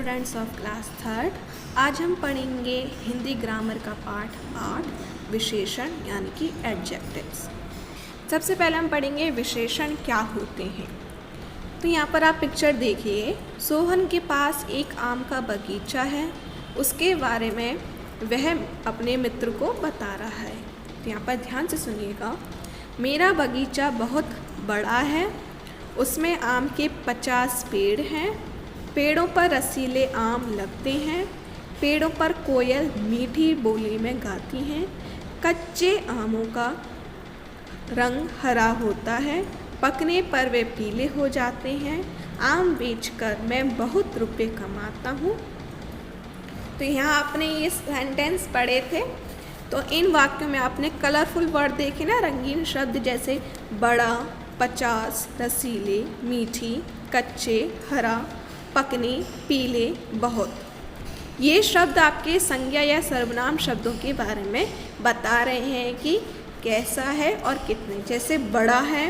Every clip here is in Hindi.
Students of class third. आज हम पढ़ेंगे हिंदी ग्रामर का पार्ट 8 विशेषण यानी कि एडजेक्टिव्स। सबसे पहले हम पढ़ेंगे विशेषण क्या होते हैं। तो यहाँ पर आप पिक्चर देखिए, सोहन के पास एक आम का बगीचा है, उसके बारे में वह अपने मित्र को बता रहा है। तो यहाँ पर ध्यान से सुनिएगा। मेरा बगीचा बहुत बड़ा है, उसमें आम के 50 पेड़ हैं, पेड़ों पर रसीले आम लगते हैं, पेड़ों पर कोयल मीठी बोली में गाती हैं, कच्चे आमों का रंग हरा होता है, पकने पर वे पीले हो जाते हैं, आम बेचकर मैं बहुत रुपए कमाता हूँ। तो यहाँ आपने ये सेंटेंस पढ़े थे, तो इन वाक्यों में आपने कलरफुल वर्ड देखे ना, रंगीन शब्द जैसे बड़ा, 50, रसीले, मीठी, कच्चे, हरा, पकने, पीले, बहुत। ये शब्द आपके संज्ञा या सर्वनाम शब्दों के बारे में बता रहे हैं कि कैसा है और कितने। जैसे बड़ा है,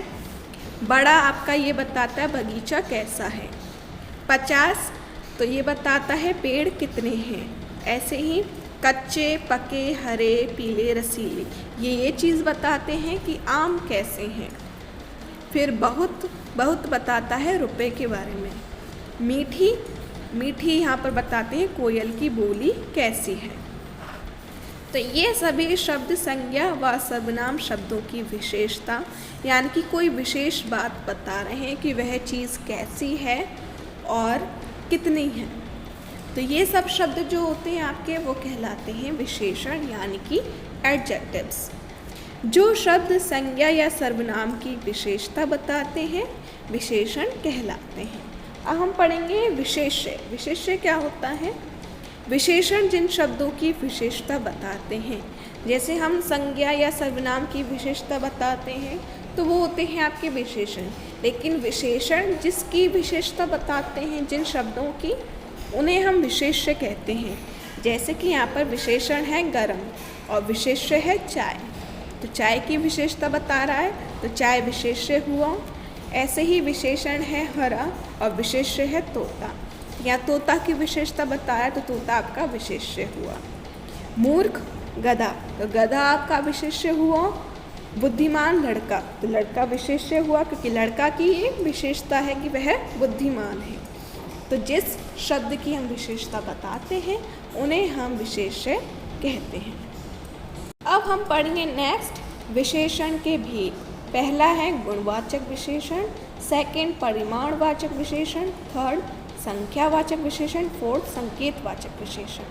बड़ा आपका ये बताता है बगीचा कैसा है। 50 तो ये बताता है पेड़ कितने हैं। ऐसे ही कच्चे, पके, हरे, पीले, रसीले ये चीज़ बताते हैं कि आम कैसे हैं। फिर बहुत बताता है रुपए के बारे में। मीठी यहाँ पर बताते हैं कोयल की बोली कैसी है। तो ये सभी शब्द संज्ञा व सर्वनाम शब्दों की विशेषता यानी कि कोई विशेष बात बता रहे हैं कि वह चीज़ कैसी है और कितनी है। तो ये सब शब्द जो होते हैं आपके वो कहलाते हैं विशेषण यानी कि एडजेक्टिव्स। जो शब्द संज्ञा या सर्वनाम की विशेषता बताते हैं विशेषण कहलाते हैं। अब हम पढ़ेंगे विशेष्य। विशेष्य क्या होता है? विशेषण जिन शब्दों की विशेषता बताते हैं, जैसे हम संज्ञा या सर्वनाम की विशेषता बताते हैं तो वो होते हैं आपके विशेषण। लेकिन विशेषण जिसकी विशेषता बताते हैं जिन शब्दों की, उन्हें हम विशेष्य कहते हैं। जैसे कि यहाँ पर विशेषण है गरम और विशेष्य है चाय। तो चाय की विशेषता बता रहा है तो चाय विशेष्य हुआ। ऐसे ही विशेषण है हरा और विशेष्य है तोता। या तोता की विशेषता बताया तो तोता आपका विशेष्य हुआ। मूर्ख गधा, तो गधा आपका विशेष्य हुआ। बुद्धिमान लड़का, तो लड़का विशेष्य हुआ क्योंकि लड़का की ये विशेषता है कि वह बुद्धिमान है। तो जिस शब्द की हम विशेषता बताते हैं उन्हें हम विशेष्य कहते हैं। अब हम पढ़ेंगे नेक्स्ट विशेषण के भेद। पहला है गुणवाचक विशेषण, सेकंड परिमाणवाचक विशेषण, थर्ड संख्यावाचक विशेषण, फोर्थ संकेतवाचक विशेषण।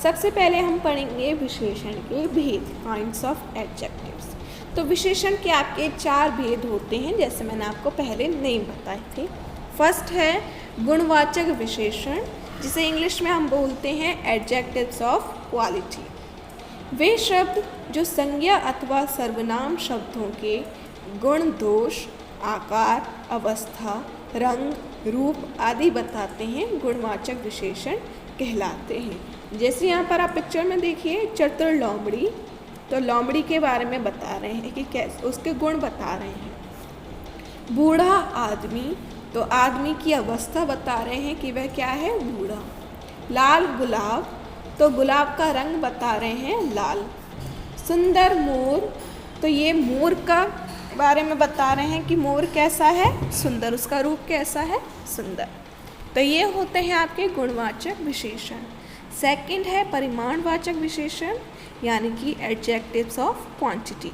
सबसे पहले हम पढ़ेंगे विशेषण के भेद, काइंड्स ऑफ एडजेक्टिव्स। तो विशेषण के आपके 4 भेद होते हैं, जैसे मैंने आपको पहले नेम बताए थे। फर्स्ट है गुणवाचक विशेषण, जिसे इंग्लिश में हम बोलते हैं एडजेक्टिव्स ऑफ क्वालिटी। वे शब्द जो संज्ञा अथवा सर्वनाम शब्दों के गुण, दोष, आकार, अवस्था, रंग, रूप आदि बताते हैं, गुणवाचक विशेषण कहलाते हैं। जैसे यहाँ पर आप पिक्चर में देखिए चतुर लोमड़ी, तो लोमड़ी के बारे में बता रहे हैं कि कैसे उसके गुण बता रहे हैं। बूढ़ा आदमी, तो आदमी की अवस्था बता रहे हैं कि वह क्या है, बूढ़ा। लाल गुलाब, तो गुलाब का रंग बता रहे हैं लाल। सुंदर मोर, तो ये मोर का बारे में बता रहे हैं कि मोर कैसा है, सुंदर, उसका रूप कैसा है, सुंदर। तो ये होते हैं आपके गुणवाचक विशेषण। सेकंड है परिमाणवाचक विशेषण यानी कि एडजेक्टिव्स ऑफ क्वांटिटी।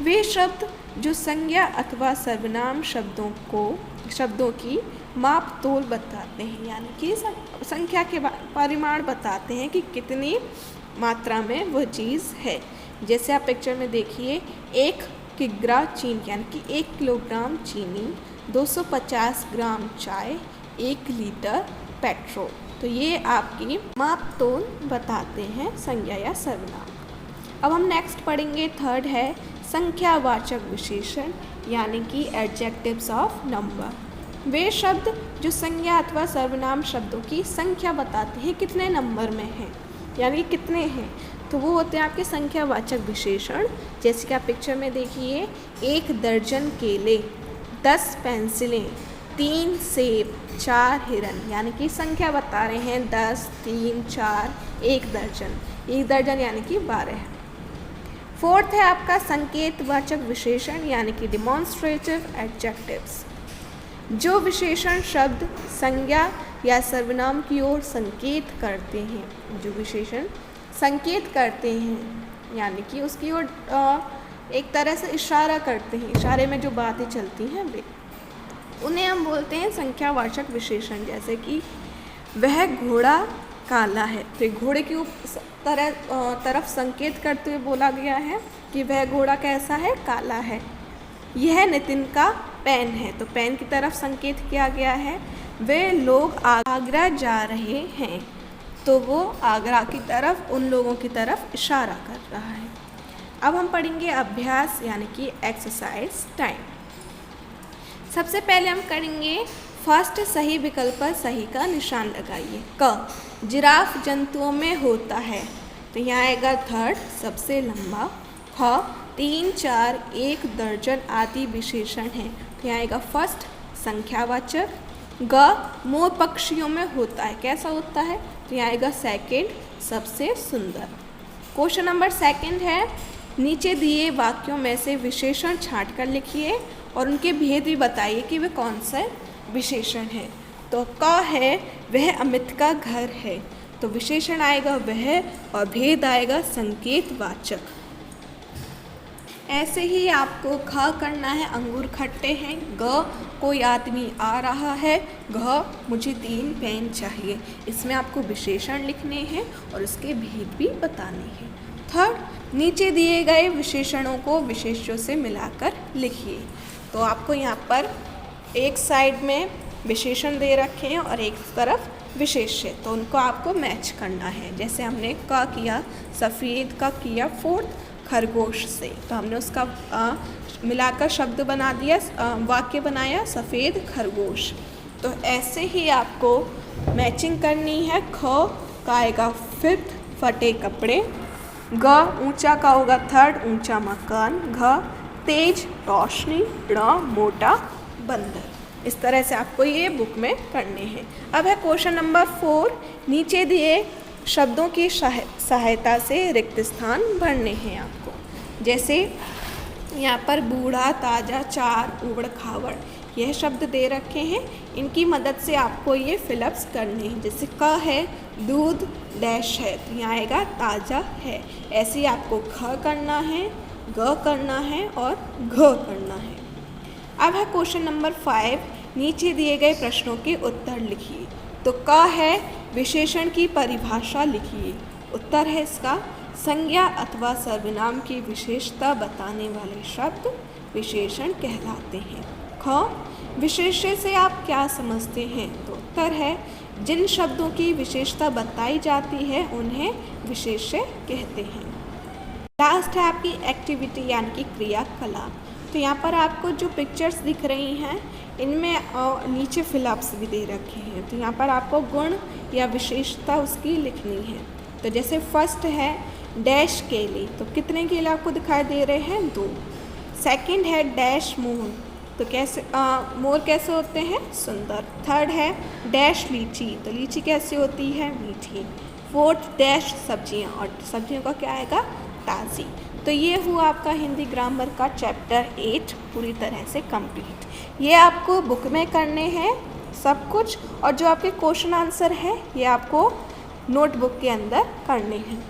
वे शब्द जो संज्ञा अथवा सर्वनाम शब्दों की माप तोल बताते हैं, यानी कि संख्या के परिमाण बताते हैं कि कितनी मात्रा में वह चीज़ है। जैसे आप पिक्चर में देखिए 1 किग्रा चीनी यानी कि 1 किलोग्राम चीनी, 250 ग्राम चाय, 1 लीटर पेट्रोल। तो ये आपकी माप तोल बताते हैं संज्ञा या सर्वनाम। अब हम नेक्स्ट पढ़ेंगे, थर्ड है संख्यावाचक विशेषण यानी कि एडजेक्टिव्स ऑफ नंबर। वे शब्द जो संज्ञा अथवा सर्वनाम शब्दों की संख्या बताते हैं कितने नंबर में हैं, यानी कितने हैं, तो वो होते हैं आपके संख्यावाचक विशेषण। जैसे कि आप पिक्चर में देखिए 1 दर्जन केले, 10 पेंसिलें, 3 सेब, 4 हिरन, यानी कि संख्या बता रहे हैं 10, 3, 4, 1 दर्जन। 1 दर्जन यानी कि 12। फोर्थ है आपका संकेतवाचक विशेषण यानी कि डिमॉन्स्ट्रेटिव एडजेक्टिव्स। जो विशेषण शब्द संज्ञा या सर्वनाम की ओर संकेत करते हैं, जो विशेषण संकेत करते हैं यानी कि उसकी ओर एक तरह से इशारा करते हैं, इशारे में जो बातें चलती हैं वे, उन्हें हम बोलते हैं संख्यावाचक विशेषण। जैसे कि वह घोड़ा काला है, तो घोड़े की तरफ संकेत करते हुए बोला गया है कि वह घोड़ा कैसा है, काला है। यह नितिन का पेन है, तो पेन की तरफ संकेत किया गया है। वे लोग आगरा जा रहे हैं, तो वो आगरा की तरफ, उन लोगों की तरफ इशारा कर रहा है। अब हम पढ़ेंगे अभ्यास यानी कि एक्सरसाइज टाइम। सबसे पहले हम करेंगे फर्स्ट सही विकल्प पर सही का निशान लगाइए। क, जिराफ जंतुओं में होता है, तो यहाँ आएगा थर्ड सबसे लंबा। ख, 3, 4, 1 दर्जन आदि विशेषण हैं, तो यहाँ आएगा फर्स्ट संख्यावाचक। ग, मोर पक्षियों में होता है, कैसा होता है, तो यहाँ आएगा सेकेंड सबसे सुंदर। क्वेश्चन नंबर सेकेंड है, नीचे दिए वाक्यों में से विशेषण छांट कर लिखिए और उनके भेद भी बताइए कि वे कौन से विशेषण हैं। तो क है वह अमित का घर है, तो विशेषण आएगा वह और भेद आएगा संकेतवाचक। ऐसे ही आपको ख करना है अंगूर खट्टे हैं। ग, कोई आदमी आ रहा है। घ, मुझे 3 पेन चाहिए। इसमें आपको विशेषण लिखने हैं और उसके भेद भी बताने हैं। थर्ड, नीचे दिए गए विशेषणों को विशेष्यों से मिलाकर लिखिए। तो आपको यहाँ पर एक साइड में विशेषण दे रखे हैं और एक तरफ विशेष्य, तो उनको आपको मैच करना है। जैसे हमने का किया सफ़ेद, का किया फोर्थ खरगोश से, तो हमने उसका मिलाकर शब्द बना दिया, वाक्य बनाया सफ़ेद खरगोश। तो ऐसे ही आपको मैचिंग करनी है। ख का आएगा फिफ्थ फटे कपड़े। ग, ऊंचा का होगा थर्ड ऊंचा मकान। घ, तेज रोशनी। ड़, मोटा बंदर। इस तरह से आपको ये बुक में करने हैं। अब है क्वेश्चन नंबर 4, नीचे दिए शब्दों की सहायता से रिक्त स्थान भरने हैं आपको। जैसे यहाँ पर बूढ़ा, ताज़ा, चार, उबड़ खाबड़, यह शब्द दे रखे हैं। इनकी मदद से आपको ये फिलअप्स करने हैं। जैसे क है दूध डैश है, तो यहाँ आएगा ताज़ा है। ऐसे ही आपको ख करना है, ग करना है और घ करना है। अब है क्वेश्चन नंबर 5, नीचे दिए गए प्रश्नों के उत्तर लिखिए। तो क है विशेषण की परिभाषा लिखिए। उत्तर है इसका संज्ञा अथवा सर्वनाम की विशेषता बताने वाले शब्द विशेषण कहलाते हैं। ख, विशेष्य से आप क्या समझते हैं? तो उत्तर है जिन शब्दों की विशेषता बताई जाती है उन्हें विशेष्य कहते हैं। लास्ट है आपकी एक्टिविटी यानी कि क्रियाकलाप। तो यहाँ पर आपको जो पिक्चर्स दिख रही हैं इनमें नीचे फिलअप्स भी दे रखे हैं। तो यहाँ पर आपको गुण या विशेषता उसकी लिखनी है। तो जैसे फर्स्ट है डैश केले, तो कितने केले आपको दिखाई दे रहे हैं? 2। सेकंड है डैश मोर, तो कैसे मोर कैसे होते हैं? सुंदर। थर्ड है डैश लीची, तो लीची कैसी होती है? मीठी। फोर्थ डैश सब्जियां, और सब्जियों का क्या आएगा? ताज़ी। तो ये हुआ आपका हिंदी ग्रामर का चैप्टर 8 पूरी तरह से कंप्लीट। ये आपको बुक में करने हैं सब कुछ, और जो आपके क्वेश्चन आंसर है ये आपको नोटबुक के अंदर करने हैं।